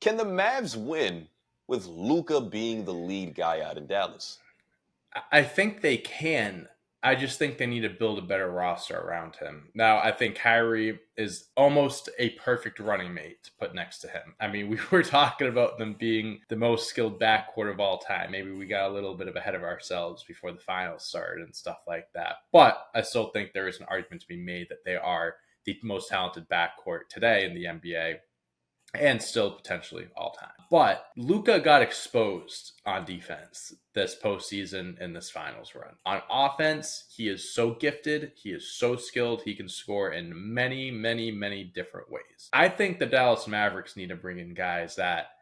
Can the Mavs win with Luka being the lead guy out in Dallas? I think they can. I just think they need to build a better roster around him. Now, I think Kyrie is almost a perfect running mate to put next to him. I mean, we were talking about them being the most skilled backcourt of all time. Maybe we got a little bit of ahead of ourselves before the finals started and stuff like that. But I still think there is an argument to be made that they are the most talented backcourt today in the NBA and still potentially all time. But Luka got exposed on defense this postseason in this finals run. On offense, he is so gifted, he is so skilled, he can score in many, many, many different ways. I think the Dallas Mavericks need to bring in guys that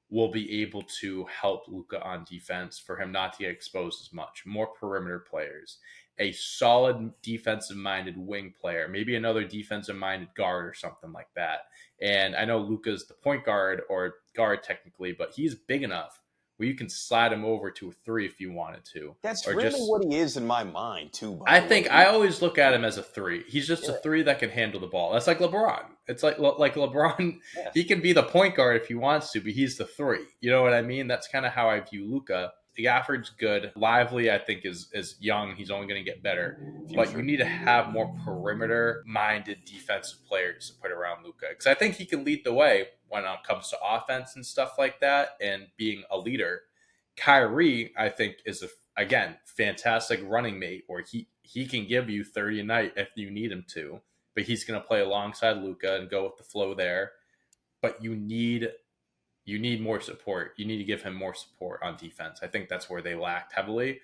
will be able to help Luka on defense for him not to get exposed as much. More perimeter players, a solid defensive minded wing player, maybe another defensive minded guard or something like that. And I know Luka's the point guard or guard technically, but he's big enough where you can slide him over to a three if you wanted to. That's Or really just, what he is in my mind, too, by I the way. think I always look at him as a three. He's just a Yeah, three that can handle the ball. That's like LeBron. It's like LeBron. yeah. He can be the point guard if he wants to, but he's the three. You know what I mean? That's kind of how I view Luka. Gafford's good. Lively, I think, is young. He's only going to get better. But you need to have more perimeter-minded defensive players to put around Luka. Because I think he can lead the way when it comes to offense and stuff like that and being a leader. Kyrie, I think, is, again, fantastic running mate where he can give you 30 a night if you need him to. But he's going to play alongside Luka and go with the flow there. But you need more support. You need to give him more support on defense. I think that's where they lacked heavily.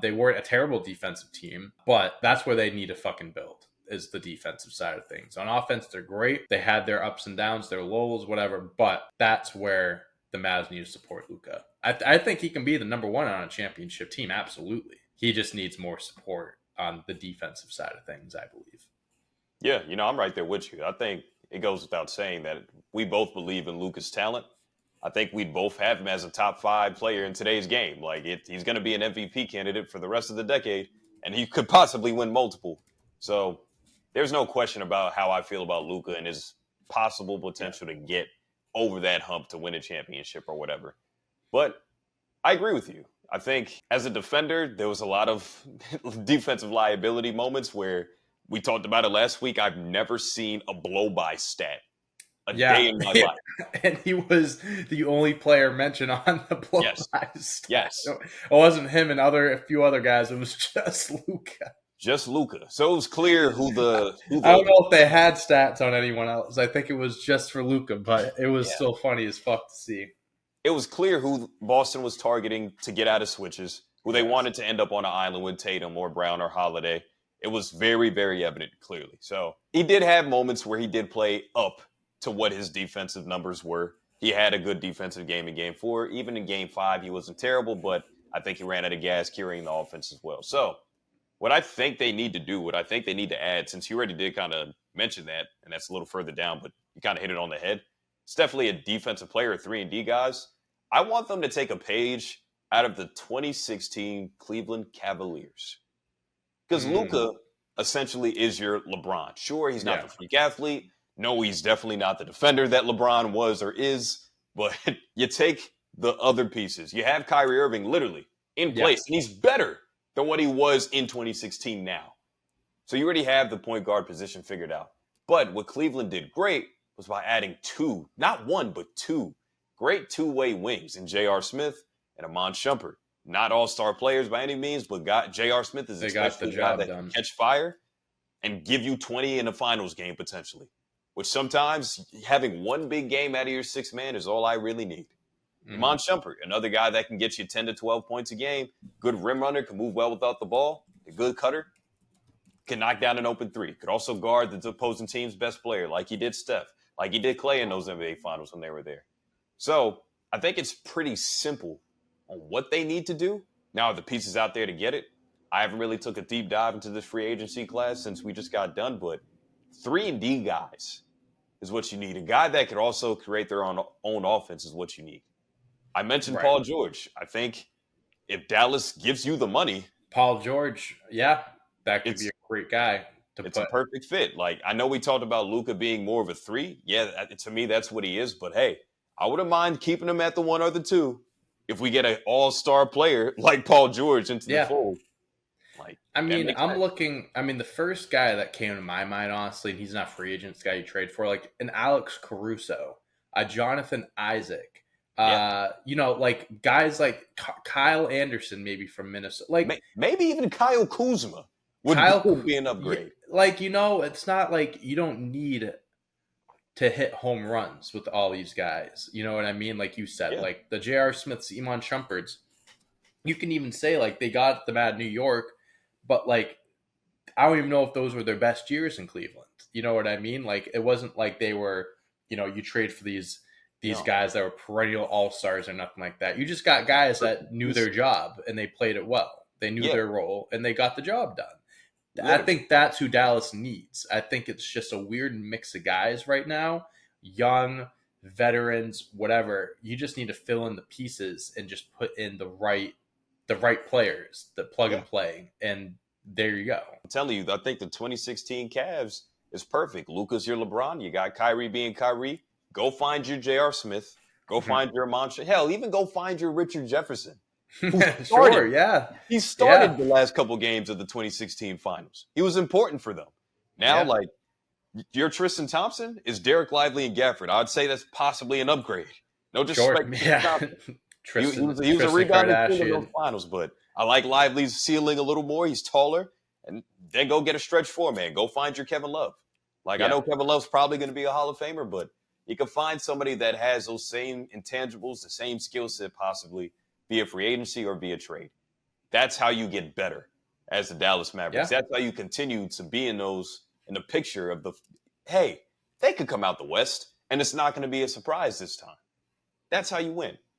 They weren't a terrible defensive team, but that's where they need to fucking build is the defensive side of things. On offense, they're great. They had their ups and downs, their lows, whatever, but that's where the Mavs need to support Luka. I think he can be the number one on a championship team, absolutely. He just needs more support on the defensive side of things, I believe. Yeah, I'm right there with you. I think it goes without saying that we both believe in Luka's talent. I think we'd both have him as a top 5 player in today's game. He's going to be an MVP candidate for the rest of the decade, and he could possibly win multiple. So there's no question about how I feel about Luka and his possible potential to get over that hump to win a championship or whatever. But I agree with you. I think as a defender, there was a lot of defensive liability moments where we talked about it last week. I've never seen a blow-by stat a day in my life. And he was the only player mentioned on the blow Yes. stat. Yes. It wasn't him and a few other guys. It was just Luka. Just Luka. So it was clear who the I don't know if they had stats on anyone else. I think it was just for Luka, but it was still funny as fuck to see. It was clear who Boston was targeting to get out of switches, who they wanted to end up on an island with Tatum or Brown or Holiday. It was very, very evident, clearly. So he did have moments where he did play up to what his defensive numbers were. He had a good defensive game in Game 4. Even in Game 5, he wasn't terrible, but I think he ran out of gas carrying the offense as well. So what I think they need to do, what I think they need to add, since you already did kind of mention that, and that's a little further down, but you kind of hit it on the head, it's definitely a defensive player, 3-and-D guys. I want them to take a page out of the 2016 Cleveland Cavaliers. Because Luka essentially is your LeBron. Sure, he's not the freak athlete. No, he's definitely not the defender that LeBron was or is. But you take the other pieces. You have Kyrie Irving literally in place, and he's better than what he was in 2016 now. So you already have the point guard position figured out. But what Cleveland did great was by adding 2, not 1, but 2 great two-way wings in J.R. Smith and Amon Shumpert. Not all-star players by any means, but J.R. Smith is especially a guy that can catch fire and give you 20 in a finals game potentially, which sometimes having one big game out of your 6th man is all I really need. Amon Shumpert, another guy that can get you 10 to 12 points a game, good rim runner, can move well without the ball, a good cutter, can knock down an open 3, could also guard the opposing team's best player like he did Steph, like he did Clay in those NBA finals when they were there. So I think it's pretty simple on what they need to do. Now, the pieces out there to get it. I haven't really took a deep dive into this free agency class since we just got done, but 3-and-D guys is what you need. A guy that could also create their own offense is what you need. I mentioned Paul George. I think if Dallas gives you the money. Paul George, that could be a great guy. It's a perfect fit. I know we talked about Luka being more of a 3. Yeah, to me, that's what he is. But, hey, I wouldn't mind keeping him at the 1 or the 2 if we get an all-star player like Paul George into the Yeah. fold. Like, I that mean, makes sense. the first guy that came to my mind, honestly, and he's not free agent, this guy you trade for, like an Alex Caruso, a Jonathan Isaac, Yeah. like guys like Kyle Anderson, maybe from Minnesota. Like Maybe even Kyle Kuzma would be an upgrade. Like, it's not like you don't need to hit home runs with all these guys. You know what I mean? Like you said, Yeah. like the J.R. Smiths, Iman Shumperts, you can even say like they got them at New York, but like I don't even know if those were their best years in Cleveland. You know what I mean? Like it wasn't like they were, you trade for these No. guys that were perennial all-stars or nothing like that. You just got guys that knew their job and they played it well. They knew their role and they got the job done. I think that's who Dallas needs. I think it's just a weird mix of guys right now, young, veterans, whatever. You just need to fill in the pieces and just put in the right players that plug and play, and there you go. I'm telling you, I think the 2016 Cavs is perfect. Luka's your LeBron. You got Kyrie being Kyrie. Go find your J.R. Smith. Go find your Montre. Hell, even go find your Richard Jefferson. Sure, yeah. He started the last couple games of the 2016 finals. He was important for them. Now, like, your Tristan Thompson is Derek Lively and Gafford. I'd say that's possibly an upgrade. No disrespect. Tristan, he was a rebounding king in those finals, but I like Lively's ceiling a little more. He's taller. And then go get a stretch four, man. Go find your Kevin Love. Like, I know Kevin Love's probably going to be a Hall of Famer, but you can find somebody that has those same intangibles, the same skill set possibly, via free agency or via trade. That's how you get better as the Dallas Mavericks. That's how you continue to be in the picture of hey, they could come out the West, and it's not going to be a surprise this time. That's how you win.